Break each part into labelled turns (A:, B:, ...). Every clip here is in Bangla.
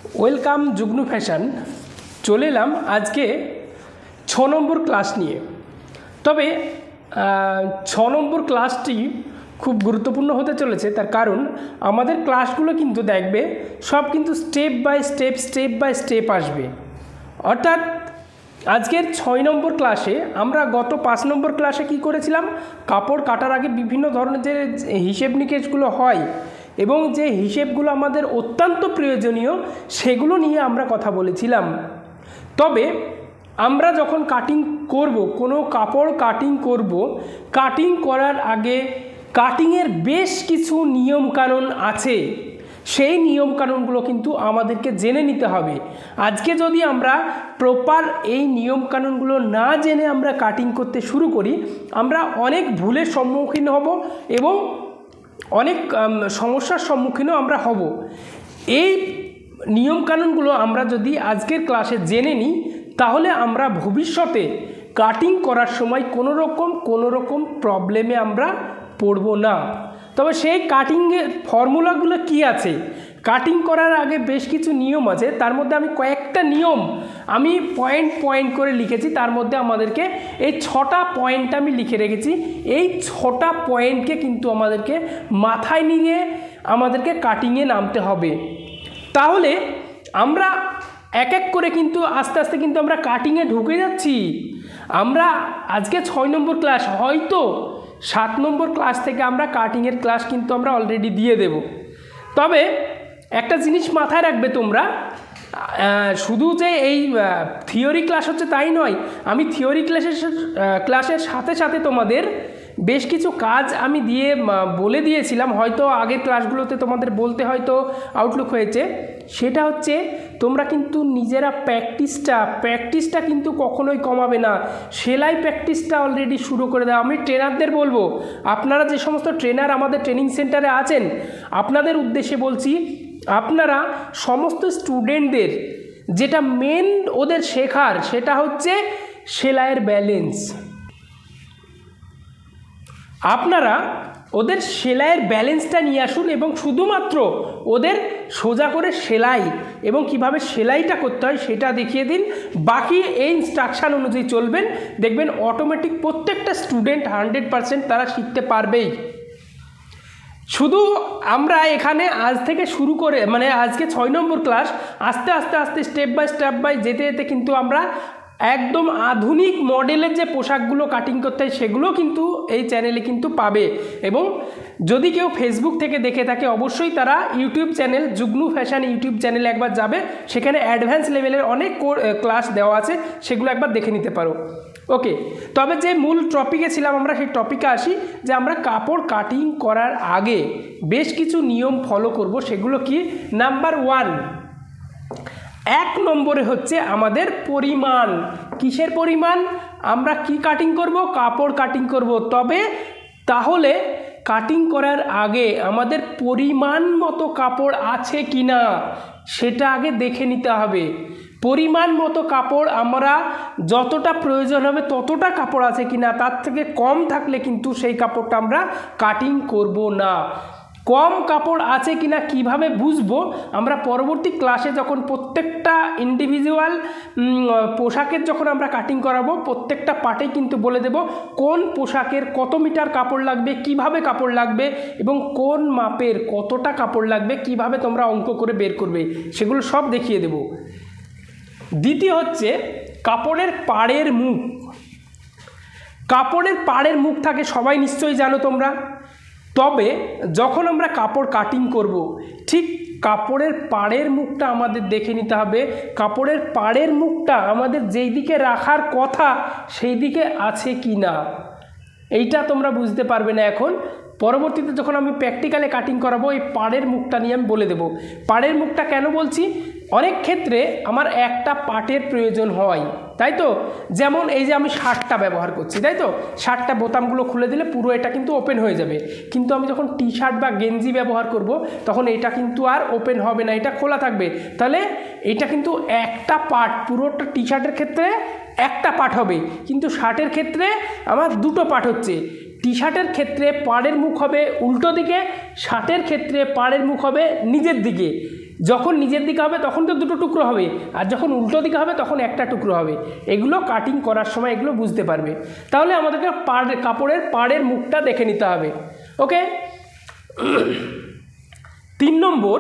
A: Welcome যুগ্নু fashion. চলে এলাম আজকে 6 নম্বর ক্লাস নিয়ে। তবে 6 নম্বর ক্লাসটি খুব গুরুত্বপূর্ণ হতে চলেছে, তার কারণ আমাদের ক্লাসগুলো কিন্তু দেখবে সব কিন্তু স্টেপ বাই স্টেপ আসবে। অর্থাৎ আজকের 6 নম্বর ক্লাসে আমরা গত 5 নম্বর ক্লাসে কি করেছিলাম, কাপড় কাটার আগে বিভিন্ন ধরনের যে হিসেব নিকেশগুলো হয় এবং যে হিসেবগুলো আমাদের অত্যন্ত প্রয়োজনীয় সেগুলো নিয়ে আমরা কথা বলেছিলাম। তবে আমরা যখন কাটিং করব, কোনো কাপড় কাটিং করব, কাটিং করার আগে কাটিংয়ের বেশ কিছু নিয়মকানুন আছে, সেই নিয়মকানুনগুলো কিন্তু আমাদেরকে জেনে নিতে হবে। আজকে যদি আমরা প্রপার এই নিয়মকানুনগুলো না জেনে আমরা কাটিং করতে শুরু করি, আমরা অনেক ভুলের সম্মুখীন হব এবং অনেক সমস্যার সম্মুখীনও আমরা হব। এই নিয়মকানুনগুলো আমরা যদি আজকের ক্লাসে জেনে নিই, তাহলে আমরা ভবিষ্যতে কাটিং করার সময় কোনো রকম প্রবলেমে আমরা পড়ব না। তবে সেই কাটিংয়ের ফর্মুলাগুলো কি আছে, কাটিং করার আগে বেশ কিছু নিয়ম আছে, তার মধ্যে আমি কয়েকটা নিয়ম আমি পয়েন্ট করে লিখেছি। তার মধ্যে আমাদেরকে এই 6টা পয়েন্ট আমি লিখে রেখেছি। এই 6টা পয়েন্টকে কিন্তু আমাদেরকে মাথায় নিয়ে আমাদেরকে কাটিংয়ে নামতে হবে। তাহলে আমরা এক এক করে কিন্তু আস্তে আস্তে কিন্তু আমরা কাটিংয়ে ঢুকে যাচ্ছি। আমরা আজকে 6 নম্বর ক্লাস, হয়তো 7 নম্বর ক্লাস থেকে আমরা কাটিংয়ের ক্লাস কিন্তু আমরা অলরেডি দিয়ে দেব। তবে একটা জিনিস মাথায় রাখবে তোমরা, শুধু যে এই থিওরি ক্লাস হচ্ছে তাই নয়, আমি থিওরি ক্লাসের সাথে সাথে তোমাদের বেশ কিছু কাজ আমি বলে দিয়েছিলাম, হয়তো আগের ক্লাসগুলোতে তোমাদের বলতে হয়তো আউটলুক হয়েছে। সেটা হচ্ছে তোমরা কিন্তু নিজেরা প্র্যাকটিসটা কিন্তু কখনোই কমাবে না। সেলাই প্র্যাকটিসটা অলরেডি শুরু করে দাও। আমি ট্রেনারদের বলবো, আপনারা যে সমস্ত ট্রেনার আমাদের ট্রেনিং সেন্টারে আছেন, আপনাদের উদ্দেশ্যে বলছি, আপনারা সমস্ত স্টুডেন্টদের যেটা মেন ওদের শেখার, সেটা হচ্ছে সেলাইয়ের ব্যালেন্স। আপনারা ওদের সেলাইয়ের ব্যালেন্সটা নিয়ে আসুন এবং শুধুমাত্র ওদের সোজা করে সেলাই এবং কিভাবে সেলাইটা করতে হয় সেটা দেখিয়ে দিন। বাকি এই ইনস্ট্রাকশান অনুযায়ী চলবেন, দেখবেন অটোমেটিক প্রত্যেকটা স্টুডেন্ট 100% তারা শিখতে পারবেই। শুধু আমরা এখানে আজ থেকে শুরু করে, মানে আজকে 6 নম্বর ক্লাস, আস্তে আস্তে স্টেপ বাই যেতে যেতে কিন্তু আমরা একদম আধুনিক মডেলের যে পোশাকগুলো কাটিং করতে হয় সেগুলো কিন্তু এই চ্যানেলে কিন্তু পাবে। এবং যদি কেউ ফেসবুক থেকে দেখে থাকে, অবশ্যই তারা ইউটিউব চ্যানেল যুগ্নু ফ্যাশন ইউটিউব চ্যানেলে একবার যাবে, সেখানে অ্যাডভান্স লেভেলের অনেক ক্লাস দেওয়া আছে, সেগুলো একবার দেখে নিতে পারো। ওকে, তবে যে মূল টপিকে ছিলাম, আমরা সেই টপিকে আসি যে আমরা কাপড় কাটিং করার আগে বেশ কিছু নিয়ম ফলো করব। সেগুলো কি? নাম্বার 1, 1 নম্বরে হচ্ছে আমাদের পরিমাণ। কিসের পরিমাণ? আমরা কি কাটিং করব? কাপড় কাটিং করব। তবে তাহলে কাটিং করার আগে আমাদের পরিমাণ মতো কাপড় আছে কি না সেটা আগে দেখে নিতে হবে। পরিমাণ মতো কাপড় আমরা যতটা প্রয়োজন হবে ততটা কাপড় আছে কি না, তার থেকে কম থাকলে কিন্তু সেই কাপড়টা আমরা কাটিং করব না। কম কাপড় আছে কিনা কিভাবে বুঝবো? আমরা পরবর্তী ক্লাসে যখন প্রত্যেকটা ইন্ডিভিজুয়াল পোশাকের যখন আমরা কাটিং করাবো, প্রত্যেকটা পার্টেই কিন্তু বলে দেব কোন পোশাকের কত মিটার কাপড় লাগবে, কিভাবে কাপড় লাগবে এবং কোন মাপের কতটা কাপড় লাগবে, কিভাবে তোমরা অঙ্ক করে বের করবে, সেগুলো সব দেখিয়ে দেব। দ্বিতীয় হচ্ছে কাপড়ের পাড়ের মুখ। কাপড়ের পাড়ের মুখ থাকে, সবাই নিশ্চয়ই জানো তোমরা। তবে যখন আমরা কাপড় কাটিং করব, ঠিক কাপড়ের পাড়ের মুখটা আমাদের দেখে নিতে হবে। কাপড়ের পাড়ের মুখটা আমাদের যেই দিকে রাখার কথা সেই দিকে আছে কি না, এইটা তোমরা বুঝতে পারবে না এখন। পরবর্তীতে যখন আমি প্র্যাকটিক্যালে কাটিং করাবো, এই পাড়ের মুখটা নিয়ে আমি বলে দেব। পাড়ের মুখটা কেন বলছি? অনেক ক্ষেত্রে আমার একটা পার্টের প্রয়োজন হয়, তাই তো? যেমন এই যে আমি শার্টটা ব্যবহার করছি, তাই তো? শার্টটা বোতামগুলো খুলে দিলে পুরো এটা কিন্তু ওপেন হয়ে যাবে, কিন্তু আমি যখন টি শার্ট বা গেঞ্জি ব্যবহার করব তখন এটা কিন্তু আর ওপেন হবে না, এটা খোলা থাকবে। তাহলে এটা কিন্তু একটা পার্ট, পুরোটা টি শার্টের ক্ষেত্রে একটা পার্ট হবে, কিন্তু শার্টের ক্ষেত্রে আমার দুটো পার্ট হচ্ছে। টি শার্টের ক্ষেত্রে পাড়ের মুখ হবে উল্টো দিকে, শার্টের ক্ষেত্রে পাড়ের মুখ হবে নিজের দিকে। যখন নিজের দিকে হবে তখন তো দুটো টুকরো হবে, আর যখন উল্টো দিকে হবে তখন একটা টুকরো হবে। এগুলো কাটিং করার সময় এগুলো বুঝতে পারবে। তাহলে আমাদেরকে কাপড়ের পাড়ের মুখটা দেখে নিতে হবে। ওকে, 3 নম্বর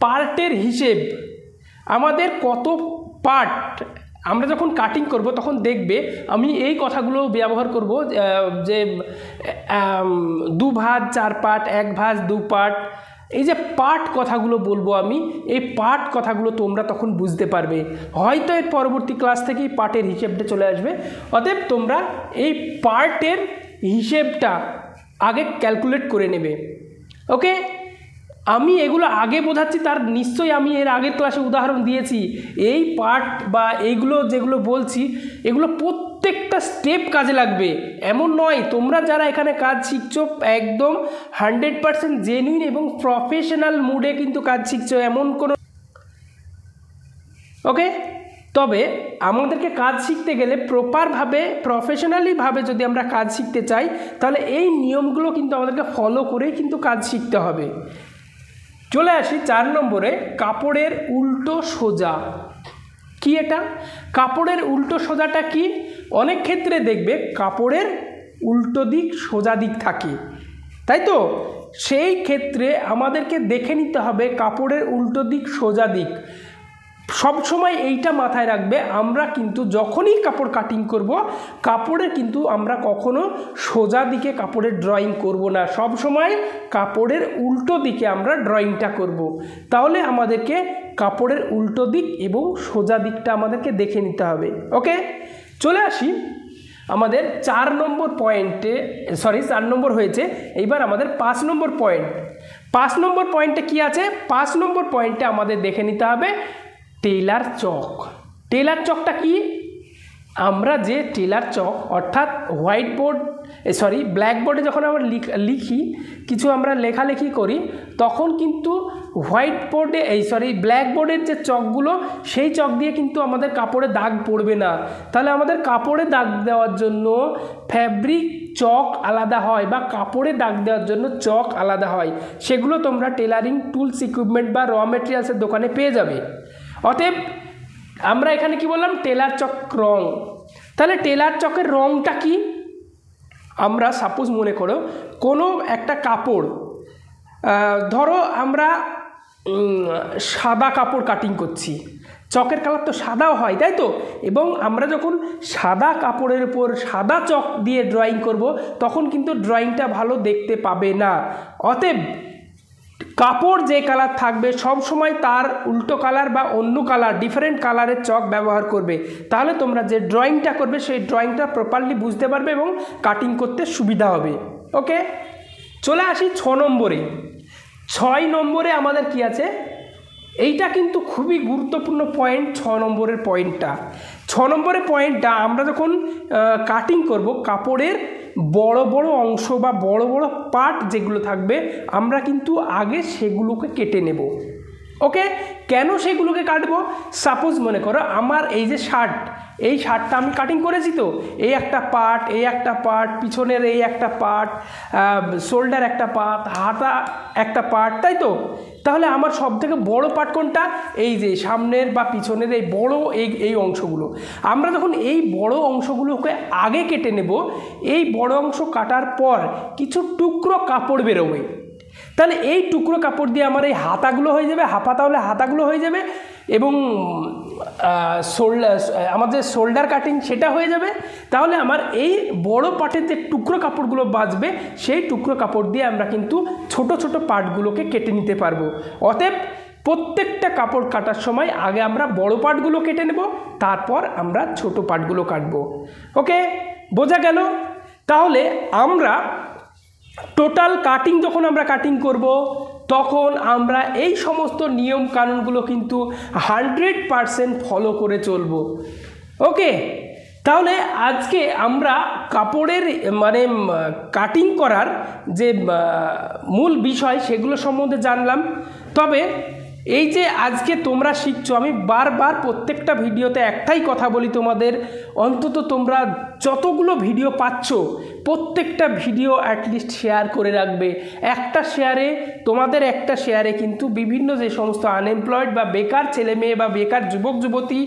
A: পার্টের হিসেব। আমাদের কত পার্ট আমরা যখন কাটিং করব তখন দেখবে আমি এই কথাগুলো ব্যবহার করব যে 2 ভাঁজ 4 পার্ট, 1 ভাঁজ 2 পার্ট, এই যে পার্ট কথাগুলো বলবো আমি, এই পার্ট কথাগুলো তোমরা তখন বুঝতে পারবে। হয়তো এর পরবর্তী ক্লাস থেকেই পার্টের হিসেবটা চলে আসবে। অতএব তোমরা এই পার্টের হিসেবটা আগে ক্যালকুলেট করে নেবে। ওকে, আমি এগুলো আগে বোঝাচ্ছি, তার নিশ্চয়ই আমি এর আগের ক্লাসে উদাহরণ দিয়েছি। এই পার্ট বা এইগুলো যেগুলো বলছি এগুলো প্রত্যেকটা স্টেপ কাজে লাগবে। এমন নয় তোমরা যারা এখানে কাজ শিখছো একদম 100% জেনুইন এবং প্রফেশনাল মুডে কিন্তু কাজ শিখছো, এমন কোনো। ওকে, তবে আমাদেরকে কাজ শিখতে গেলে প্রপারভাবে প্রফেশনালিভাবে যদি আমরা কাজ শিখতে চাই তাহলে এই নিয়মগুলো কিন্তু আমাদেরকে ফলো করেই কিন্তু কাজ শিখতে হবে। চলে আসি 4 নম্বরে, কাপড়ের উল্টো সোজা। কি এটা? কাপড়ের উল্টো সোজাটা কি? অনেক ক্ষেত্রে দেখবে কাপড়ের উল্টো দিক সোজা দিক থাকে, তাই তো? সেই ক্ষেত্রে আমাদেরকে দেখে নিতে হবে কাপড়ের উল্টো দিক সোজা দিক। সব সময় এইটা মাথায় রাখবে, আমরা কিন্তু যখনই কাপড় কাটিং করব কাপড়ের কিন্তু আমরা কখনো সোজা দিকে কাপড়ের ড্রয়িং করব না, সব সময় কাপড়ের উল্টো দিকে আমরা ড্রয়িংটা করব। তাহলে আমাদেরকে কাপড়ের উল্টো দিক এবং সোজা দিকটা আমাদেরকে দেখে নিতে হবে। ওকে, চলে আসি আমাদের 4 নম্বর পয়েন্টে, 4 নম্বর হয়েছে, এইবার আমাদের 5 নম্বর পয়েন্ট। 5 নম্বর পয়েন্টে কি আছে? 5 নম্বর পয়েন্টে আমাদের দেখে নিতে হবে টেলার চক। টেলার চকটা কি? আমরা যে টেলার চক অর্থাৎ ব্ল্যাকবোর্ডে যখন আমরা লিখি, কিছু আমরা লেখালেখি করি, তখন কিন্তু ব্ল্যাকবোর্ডের যে চকগুলো সেই চক দিয়ে কিন্তু আমাদের কাপড়ে দাগ পড়বে না। তাহলে আমাদের কাপড়ে দাগ দেওয়ার জন্য ফ্যাব্রিক চক আলাদা হয় বা কাপড়ে দাগ দেওয়ার জন্য চক আলাদা হয়। সেগুলো তোমরা টেলারিং টুলস ইকুইপমেন্ট বা র মেটেরিয়ালসের দোকানে পেয়ে যাবে। অতএব আমরা এখানে কি বললাম? টেলার চক রং। তাহলে টেলার চকের রংটা কি? আমরা সাপোজ মনে করো কোনো একটা কাপড়, ধরো আমরা সাদা কাপড় কাটিং করছি, চকের কালার তো সাদাও হয়, তাই তো? এবং আমরা যখন সাদা কাপড়ের উপর সাদা চক দিয়ে ড্রয়িং করব তখন কিন্তু ড্রয়িংটা ভালো দেখতে পাবে না। অতএব কাপড় যে কালার থাকবে সব সময় তার উল্টো কালার বা অন্য কালার, ডিফারেন্ট কালারের চক ব্যবহার করবে। তাহলে তোমরা যে ড্রয়িংটা করবে সেই ড্রয়িংটা প্রপারলি বুঝতে পারবে এবং কাটিং করতে সুবিধা হবে। ওকে, চলে আসি 6 নম্বরে। 6 নম্বরে আমাদের কি আছে? এইটা কিন্তু খুবই গুরুত্বপূর্ণ পয়েন্ট। 6 নম্বরের পয়েন্টটা, 6 নম্বরের পয়েন্টটা আমরা যখন কাটিং করব কাপড়ের বড় বড় অংশ বা বড় বড় পার্ট যেগুলো থাকবে আমরা কিন্তু আগে সেগুলোকে কেটে নেব। ওকে, কেন সেগুলোকে কাটবো? সাপোজ মনে করো আমার এই যে শার্ট, এই শার্টটা আমি কাটিং করেছি, তো এই একটা পার্ট, এই একটা পার্ট, পিছনের এই একটা পার্ট, শোল্ডার একটা পার্ট, হাতা একটা পার্ট, তাই তো? তাহলে আমার সব থেকে বড় পার্ট কোনটা? এই যে সামনের বা পিছনের এই বড় এই অংশগুলো। আমরা যখন এই বড় অংশগুলোকে আগে কেটে নেব, এই বড় অংশ কাটার পর কিছু টুকরো কাপড় বেরোবে। তাহলে এই টুকরো কাপড় দিয়ে আমার এই হাতাগুলো হয়ে যাবে, হাফাতা হলে হাতাগুলো হয়ে যাবে, এবং আমার যে শোল্ডার কাটিং সেটা হয়ে যাবে। তাহলে আমার এই বড় পার্টের যে টুকরো কাপড়গুলো বাঁচবে সেই টুকরো কাপড় দিয়ে আমরা কিন্তু ছোট ছোট পার্টগুলোকে কেটে নিতে পারবো। অতএব প্রত্যেকটা কাপড় কাটার সময় আগে আমরা বড় পার্টগুলো কেটে নেব, তারপর আমরা ছোট পার্টগুলো কাটবো। ওকে, বোঝা গেল? তাহলে আমরা টোটাল কাটিং যখন আমরা কাটিং করব তখন আমরা এই সমস্ত নিয়ম কানুনগুলো কিন্তু 100% ফলো করে চলব। ওকে, তাহলে আজকে আমরা কাপড়ের মানে কাটিং করার যে মূল বিষয় সেগুলো সম্বন্ধে জানলাম। তবে এই যে আজকে তোমরা শিখছো, আমি বারবার প্রত্যেকটা ভিডিওতে একটাই কথা বলি তোমাদের, অন্তত তোমরা যতগুলো ভিডিও পাচ্ছ প্রত্যেকটা ভিডিও অ্যাটলিস্ট শেয়ার করে রাখবে। একটা শেয়ারে, তোমাদের একটা শেয়ারে কিন্তু বিভিন্ন যে সমস্ত আনএমপ্লয়েড বা বেকার ছেলে মেয়ে বা বেকার যুবক যুবতী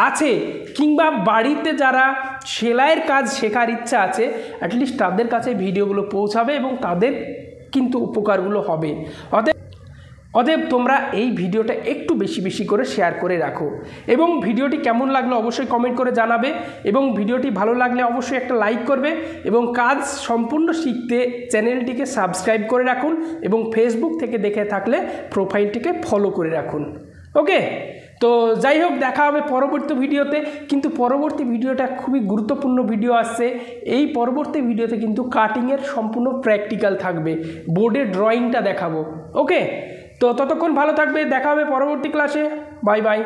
A: আছে, কিংবা বাড়িতে যারা সেলাইয়ের কাজ শেখার ইচ্ছা আছে, অ্যাটলিস্ট তাদের কাছে ভিডিওগুলো পৌঁছাবে এবং তাদের কিন্তু উপকারগুলো হবে। অতএব তোমরা এই ভিডিওটা একটু বেশি বেশি করে শেয়ার করে রাখো এবং ভিডিওটি কেমন লাগলো অবশ্যই কমেন্ট করে জানাবে এবং ভিডিওটি ভালো লাগলে অবশ্যই একটা লাইক করবে এবং কাজ সম্পূর্ণ শিখতে চ্যানেলটিকে সাবস্ক্রাইব করে রাখুন এবং ফেসবুক থেকে দেখে থাকলে প্রোফাইলটিকে ফলো করে রাখুন। ওকে, তো যাই হোক, দেখা হবে পরবর্তী ভিডিওতে। কিন্তু পরবর্তী ভিডিওটা খুবই গুরুত্বপূর্ণ ভিডিও আসছে। এই পরবর্তী ভিডিওতে কিন্তু কাটিংয়ের সম্পূর্ণ প্র্যাকটিক্যাল থাকবে, বোর্ডের ড্রয়িংটা দেখাবো। ওকে, তো ততক্ষণ ভালো থাকবে, দেখা হবে পরবর্তী ক্লাসে। Bye bye.